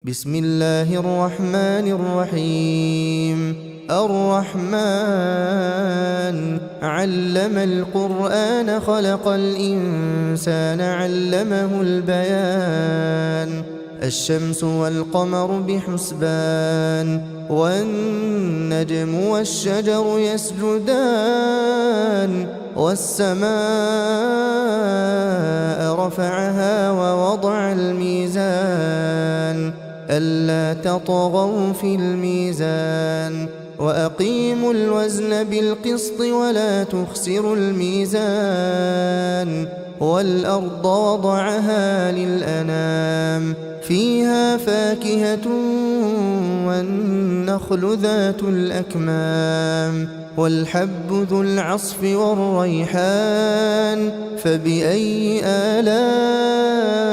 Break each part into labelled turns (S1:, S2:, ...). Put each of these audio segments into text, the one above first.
S1: بسم الله الرحمن الرحيم. الرحمن علم القرآن خلق الإنسان علمه البيان. الشمس والقمر بحسبان والنجم والشجر يسجدان والسماء رفعها ووضع الميزان ألا تطغوا في الميزان وأقيموا الوزن بالقسط ولا تخسروا الميزان والأرض وضعها للأنام فيها فاكهة والنخل ذات الأكمام والحب ذو العصف والريحان فبأي آلاء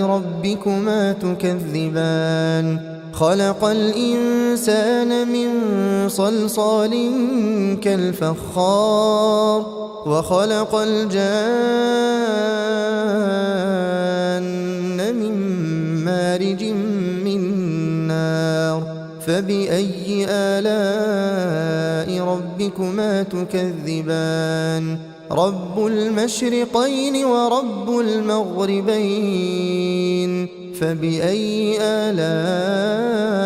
S1: ربكما تكذبان خلق الإنسان من صلصال كالفخار وخلق الجان من مارج من نار فبأي آلاء ربكما تكذبان رب المشرقين ورب المغربين فبأي آلاء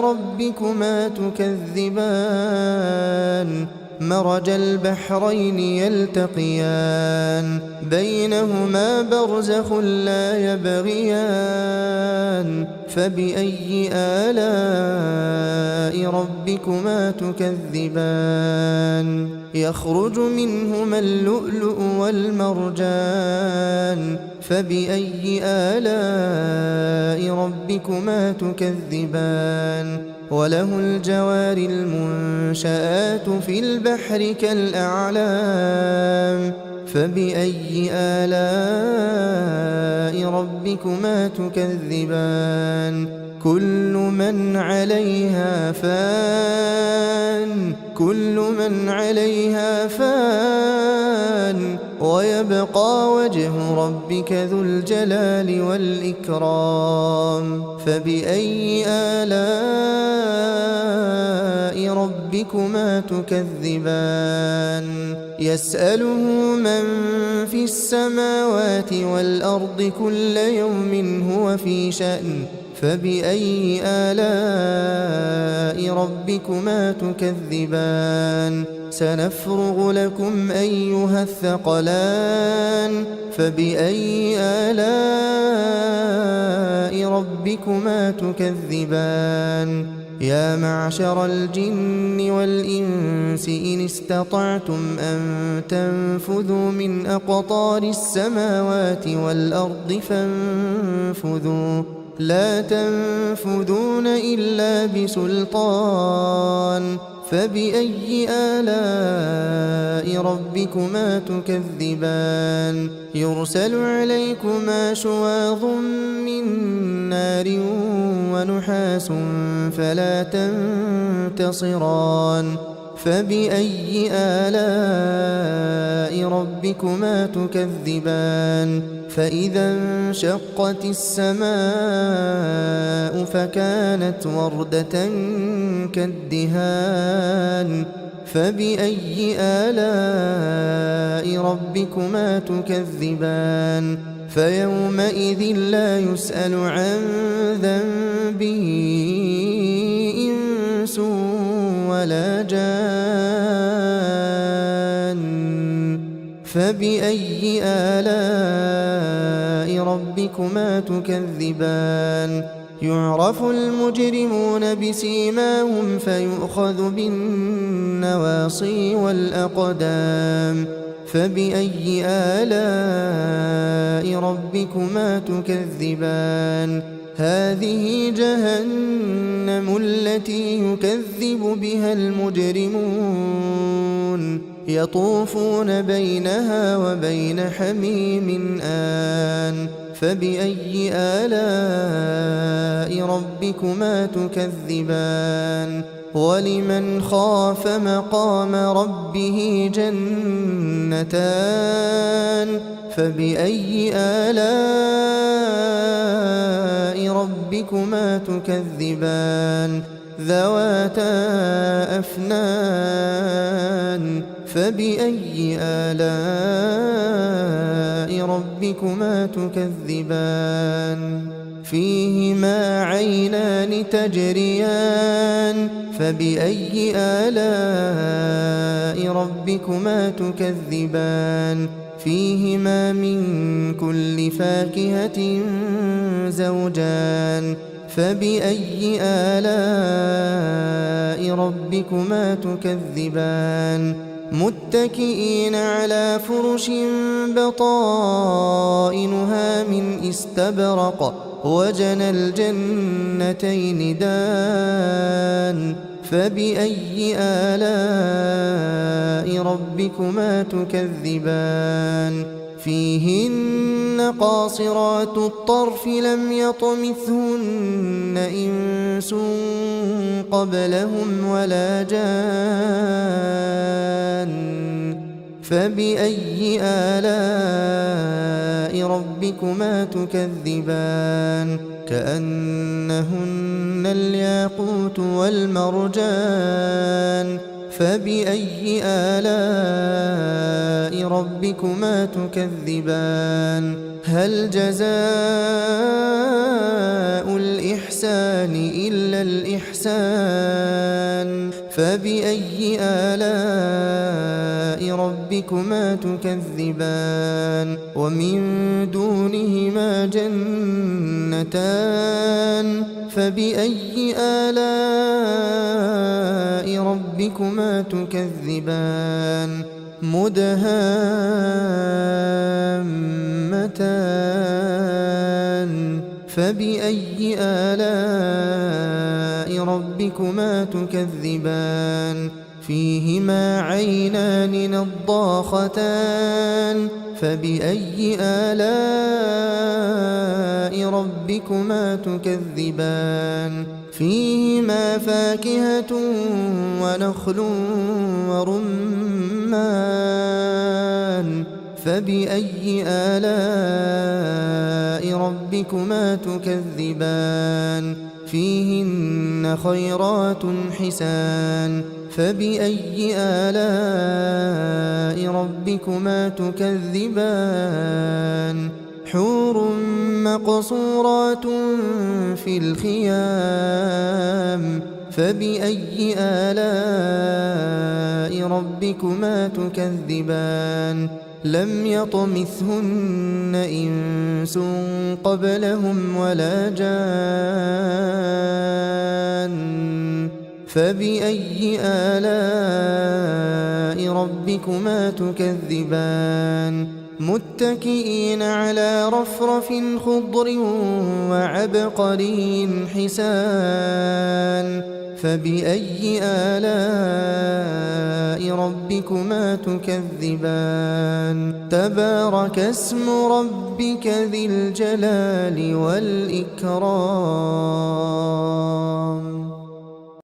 S1: ربكما تكذبان مرج البحرين يلتقيان بينهما برزخ لا يبغيان فبأي آلاء ربكما تكذبان يخرج منهما اللؤلؤ والمرجان فبأي آلاء ربكما تكذبان وله الجوار المنشآت في البحر كالأعلام فبأي آلاء ربكما تكذبان كل من عليها فان ويبقى وجه ربك ذو الجلال والإكرام فبأي آلاء ربكما تكذبان يسأله من في السماوات والأرض كل يوم هو في شأن فبأي آلاء ربكما تكذبان سنفرغ لكم أيها الثقلان فبأي آلاء ربكما تكذبان يا معشر الجن والإنس إن استطعتم أن تنفذوا من أقطار السماوات والأرض فانفذوا لا تنفذون إلا بسلطان فبأي آلاء ربكما تكذبان يرسل عليكما شواظ من نار ونحاس فلا تنتصران فبأي آلاء ربكما تكذبان فإذا انشقت السماء فكانت وردة كالدهان فبأي آلاء ربكما تكذبان فيومئذ لا يسأل عن ذنبه إنس ولا جان فبأي آلاء ربكما تكذبان يعرف المجرمون بسيماهم فيؤخذ بالنواصي والأقدام فبأي آلاء ربكما تكذبان هذه جهنم التي يكذب بها المجرمون يطوفون بينها وبين حميم آن فبأي آلاء ربكما تكذبان ولمن خاف مقام ربه جنتان فبأي آلاء ربكما تكذبان ذواتا أفنان فبأي آلاء ربكما تكذبان فيهما عينان تجريان فبأي آلاء ربكما تكذبان فيهما من كل فاكهة زوجان فبأي آلاء ربكما تكذبان متكئين على فرش بطائنها من استبرق وجنى الجنتين دان فبأي آلاء ربكما تكذبان فيهن قاصرات الطرف لم يطمثهن إنس قبلهم ولا جان فبأي آلاء ربكما تكذبان كأنهن الياقوت والمرجان فبأي آلاء ربكما تكذبان هل جزاء الإحسان إلا الإحسان فبأي آلاء ربكما تكذبان ومن دونهما جنتان فبأي آلاء ربكما تكذبان مدهامتان فبأي آلاء ربكما تكذبان فيهما عينان نضاختان فبأي آلاء ربكما تكذبان فيهما فاكهة ونخل ورمان فبأي آلاء ربكما تكذبان فيهن خيرات حسان فبأي آلاء ربكما تكذبان حور مقصورات في الخيام فبأي آلاء ربكما تكذبان لم يطمثهن إنس قبلهم ولا جان فبأي آلاء ربكما تكذبان متكئين على رفرف خضر وعبقري حسان فبأي آلاء ربكما تكذبان تبارك اسم ربك ذي الجلال والإكرام